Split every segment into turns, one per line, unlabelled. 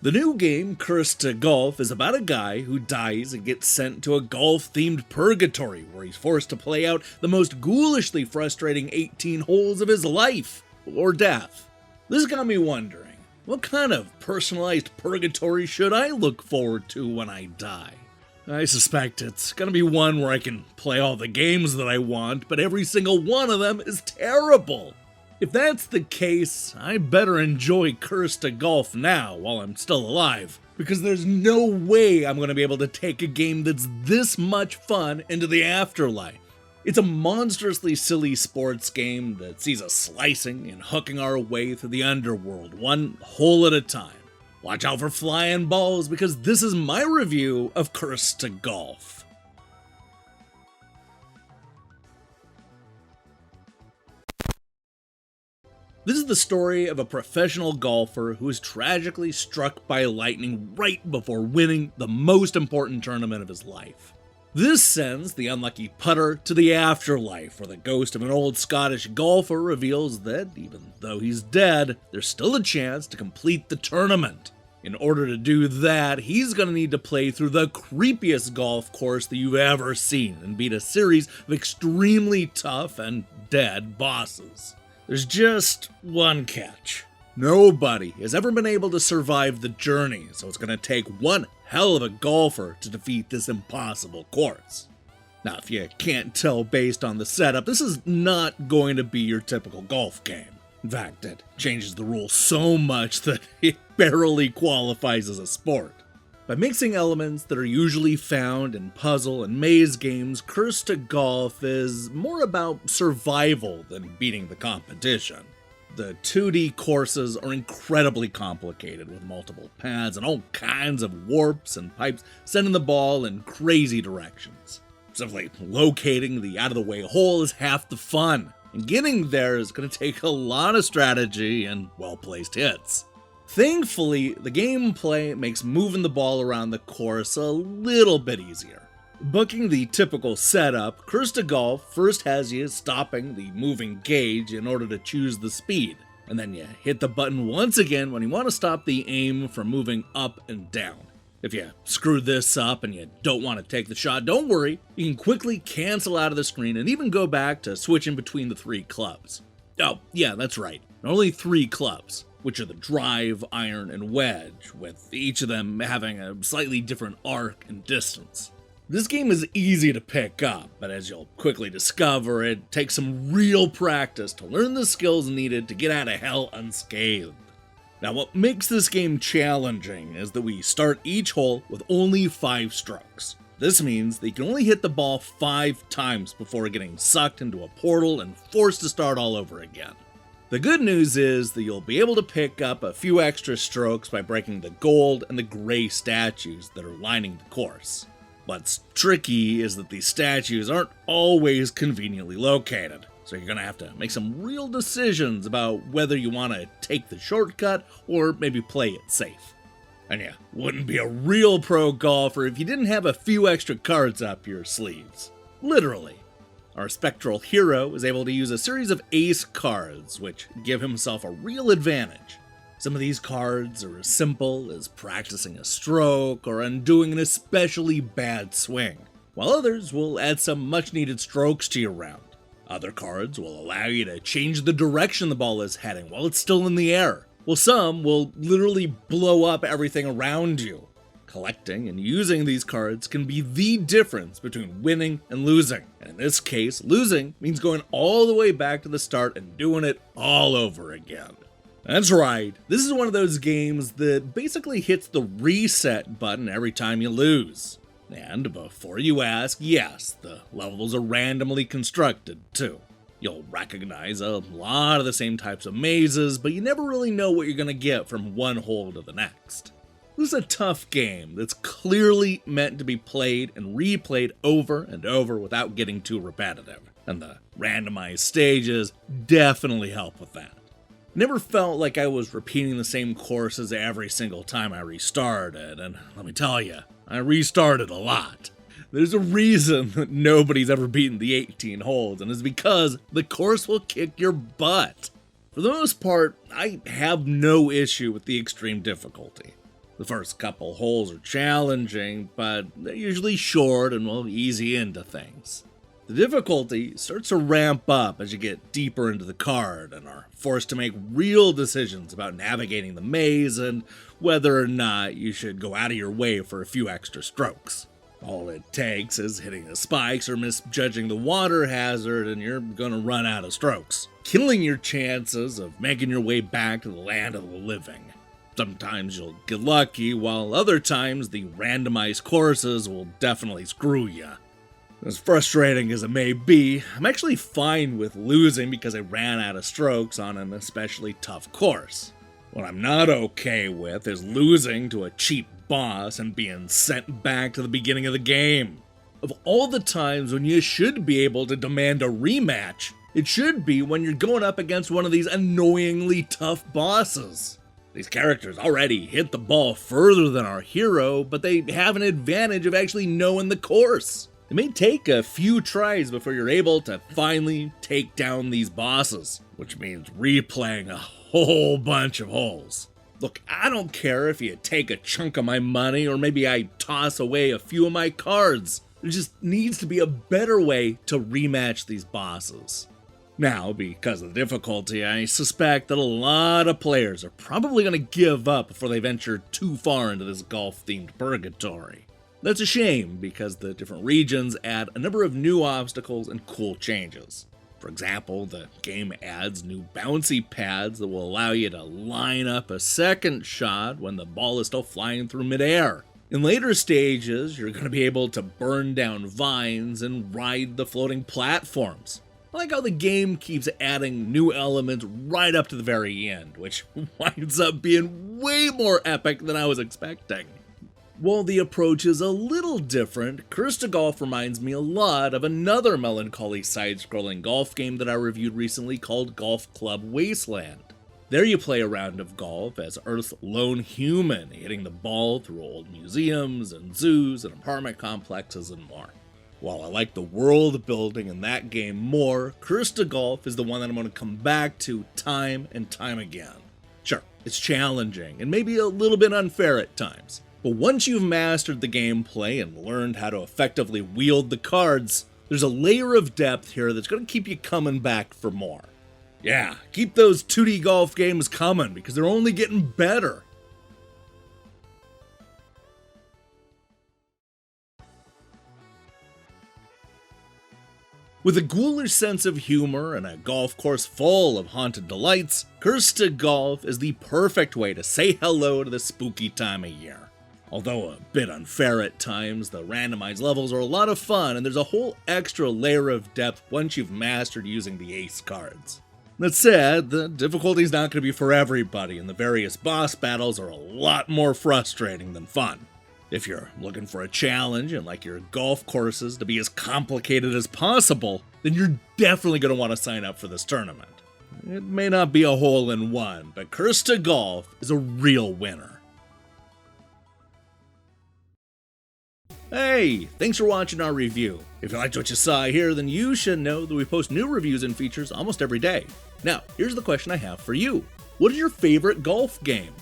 The new game, Cursed to Golf, is about a guy who dies and gets sent to a golf-themed purgatory where he's forced to play out the most ghoulishly frustrating 18 holes of his life, or death. This got me wondering, what kind of personalized purgatory should I look forward to when I die? I suspect it's gonna be one where I can play all the games that I want, but every single one of them is terrible. If that's the case, I better enjoy Cursed to Golf now while I'm still alive, because there's no way I'm going to be able to take a game that's this much fun into the afterlife. It's a monstrously silly sports game that sees us slicing and hooking our way through the underworld, one hole at a time. Watch out for flying balls, because this is my review of Cursed to Golf. This is the story of a professional golfer who is tragically struck by lightning right before winning the most important tournament of his life. This sends the unlucky putter to the afterlife, where the ghost of an old Scottish golfer reveals that, even though he's dead, there's still a chance to complete the tournament. In order to do that, he's going to need to play through the creepiest golf course that you've ever seen and beat a series of extremely tough and dead bosses. There's just one catch. Nobody has ever been able to survive the journey, so it's going to take one hell of a golfer to defeat this impossible course. Now, if you can't tell based on the setup, this is not going to be your typical golf game. In fact, it changes the rules so much that it barely qualifies as a sport. By mixing elements that are usually found in puzzle and maze games, Cursed to Golf is more about survival than beating the competition. The 2D courses are incredibly complicated, with multiple paths and all kinds of warps and pipes sending the ball in crazy directions. Simply locating the out-of-the-way hole is half the fun, and getting there is going to take a lot of strategy and well-placed hits. Thankfully, the gameplay makes moving the ball around the course a little bit easier. Bucking the typical setup, Cursed to Golf first has you stopping the moving gauge in order to choose the speed, and then you hit the button once again when you want to stop the aim from moving up and down. If you screw this up and you don't want to take the shot, don't worry, you can quickly cancel out of the screen and even go back to switching between the 3 clubs. Oh, yeah, that's right, only 3 clubs, which are the drive, iron, and wedge, with each of them having a slightly different arc and distance. This game is easy to pick up, but as you'll quickly discover, it takes some real practice to learn the skills needed to get out of hell unscathed. Now, what makes this game challenging is that we start each hole with only 5 strokes. This means that you can only hit the ball 5 times before getting sucked into a portal and forced to start all over again. The good news is that you'll be able to pick up a few extra strokes by breaking the gold and the gray statues that are lining the course. What's tricky is that these statues aren't always conveniently located, so you're going to have to make some real decisions about whether you want to take the shortcut or maybe play it safe. And you wouldn't be a real pro golfer if you didn't have a few extra cards up your sleeves. Literally. Our spectral hero is able to use a series of ace cards, which give himself a real advantage. Some of these cards are as simple as practicing a stroke or undoing an especially bad swing, while others will add some much-needed strokes to your round. Other cards will allow you to change the direction the ball is heading while it's still in the air, while some will literally blow up everything around you. Collecting and using these cards can be the difference between winning and losing. And in this case, losing means going all the way back to the start and doing it all over again. That's right, this is one of those games that basically hits the reset button every time you lose. And before you ask, yes, the levels are randomly constructed too. You'll recognize a lot of the same types of mazes, but you never really know what you're going to get from one hole to the next. This is a tough game that's clearly meant to be played and replayed over and over without getting too repetitive, and the randomized stages definitely help with that. Never felt like I was repeating the same courses every single time I restarted, and let me tell you, I restarted a lot. There's a reason that nobody's ever beaten the 18 holes, and it's because the course will kick your butt. For the most part, I have no issue with the extreme difficulty. The first couple holes are challenging, but they're usually short and will ease you into things. The difficulty starts to ramp up as you get deeper into the card and are forced to make real decisions about navigating the maze and whether or not you should go out of your way for a few extra strokes. All it takes is hitting the spikes or misjudging the water hazard and you're gonna run out of strokes, killing your chances of making your way back to the land of the living. Sometimes you'll get lucky, while other times the randomized courses will definitely screw you. As frustrating as it may be, I'm actually fine with losing because I ran out of strokes on an especially tough course. What I'm not okay with is losing to a cheap boss and being sent back to the beginning of the game. Of all the times when you should be able to demand a rematch, it should be when you're going up against one of these annoyingly tough bosses. These characters already hit the ball further than our hero, but they have an advantage of actually knowing the course. It may take a few tries before you're able to finally take down these bosses, which means replaying a whole bunch of holes. Look, I don't care if you take a chunk of my money or maybe I toss away a few of my cards. There just needs to be a better way to rematch these bosses. Now, because of the difficulty, I suspect that a lot of players are probably going to give up before they venture too far into this golf-themed purgatory. That's a shame, because the different regions add a number of new obstacles and cool changes. For example, the game adds new bouncy pads that will allow you to line up a second shot when the ball is still flying through midair. In later stages, you're going to be able to burn down vines and ride the floating platforms. I like how the game keeps adding new elements right up to the very end, which winds up being way more epic than I was expecting. While the approach is a little different, Curse to Golf reminds me a lot of another melancholy side-scrolling golf game that I reviewed recently called Golf Club Wasteland. There you play a round of golf as Earth's lone human, hitting the ball through old museums and zoos and apartment complexes and more. While I like the world building in that game more, Curse to Golf is the one that I'm going to come back to time and time again. Sure, it's challenging and maybe a little bit unfair at times. But once you've mastered the gameplay and learned how to effectively wield the cards, there's a layer of depth here that's going to keep you coming back for more. Yeah, keep those 2D golf games coming because they're only getting better. With a ghoulish sense of humor and a golf course full of haunted delights, Curse to Golf is the perfect way to say hello to the spooky time of year. Although a bit unfair at times, the randomized levels are a lot of fun and there's a whole extra layer of depth once you've mastered using the ace cards. That said, the difficulty's not going to be for everybody and the various boss battles are a lot more frustrating than fun. If you're looking for a challenge and like your golf courses to be as complicated as possible, then you're definitely going to want to sign up for this tournament. It may not be a hole-in-one, but Curse to Golf is a real winner. Hey, thanks for watching our review. If you liked what you saw here, then you should know that we post new reviews and features almost every day. Now, here's the question I have for you. What is your favorite golf game?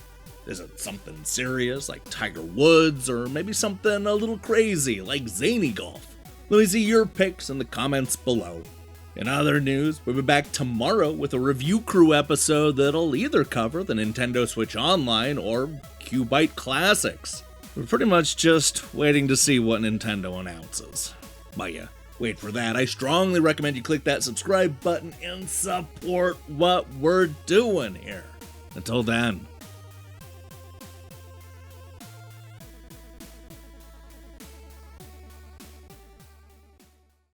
Is it something serious like Tiger Woods, or maybe something a little crazy like zany golf? Let me see your picks in the comments below. In other news, we'll be back tomorrow with a review crew episode that'll either cover the Nintendo Switch Online or Cubite Classics. We're pretty much just waiting to see what Nintendo announces. But yeah, wait for that. I strongly recommend you click that subscribe button and support what we're doing here. Until then,